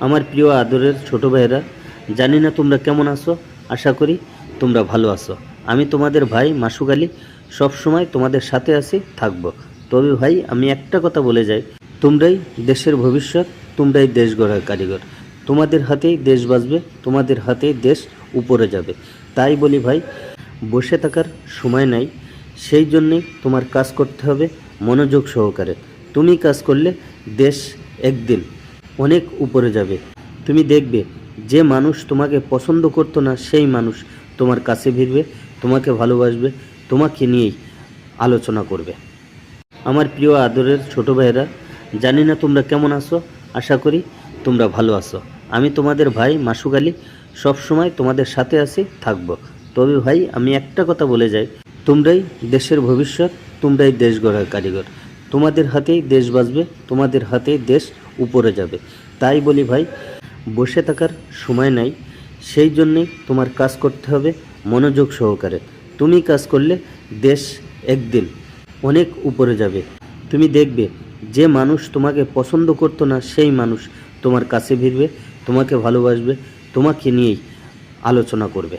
আমার প্রিয় আদরের ছোট ভাইয়েরা, জানি না তোমরা কেমন আছো। আশা করি তোমরা ভালো আছো। আমি তোমাদের ভাই মাসুক আলী, সবসময় তোমাদের সাথে আছি, থাকবো। তবে ভাই, আমি একটা কথা বলে যাই, তোমরাই দেশের ভবিষ্যৎ, তোমরাই দেশ গড়ার কারিগর। তোমাদের হাতেই দেশ বাঁচবে, তোমাদের হাতেই দেশ উপরে যাবে। তাই বলি ভাই, বসে থাকার সময় নাই, সেই জন্যেই তোমার কাজ করতে হবে মনোযোগ সহকারে। তুমি কাজ করলে দেশ একদিন অনেক উপরে যাবে। তুমি দেখবে, যে মানুষ তোমাকে পছন্দ করতো না সেই মানুষ তোমার কাছে ভিড়বে, তোমাকে ভালোবাসবে, তোমাকে নিয়েই আলোচনা করবে। আমার প্রিয় আদরের ছোট ভাইয়েরা, জানি না তোমরা কেমন আছো। আশা করি তোমরা ভালো আছো। আমি তোমাদের ভাই মাসুক আলী, সবসময় তোমাদের সাথে আছি, থাকবো। তবে ভাই, আমি একটা কথা বলে যাই, তোমরাই দেশের ভবিষ্যৎ, তোমরাই দেশ গড়ার কারিগর। তোমাদের হাতেই দেশ বাঁচবে, তোমাদের হাতেই দেশ উপরে যাবে। তাই বলি ভাই, বসে থাকার সময় নাই, সেই জন্যেই তোমার কাজ করতে হবে মনোযোগ সহকারে। তুমি কাজ করলে দেশ একদিন অনেক উপরে যাবে। তুমি দেখবে, যে মানুষ তোমাকে পছন্দ করতো না সেই মানুষ তোমার কাছে ভিড়বে, তোমাকে ভালোবাসবে, তোমাকে নিয়েই আলোচনা করবে।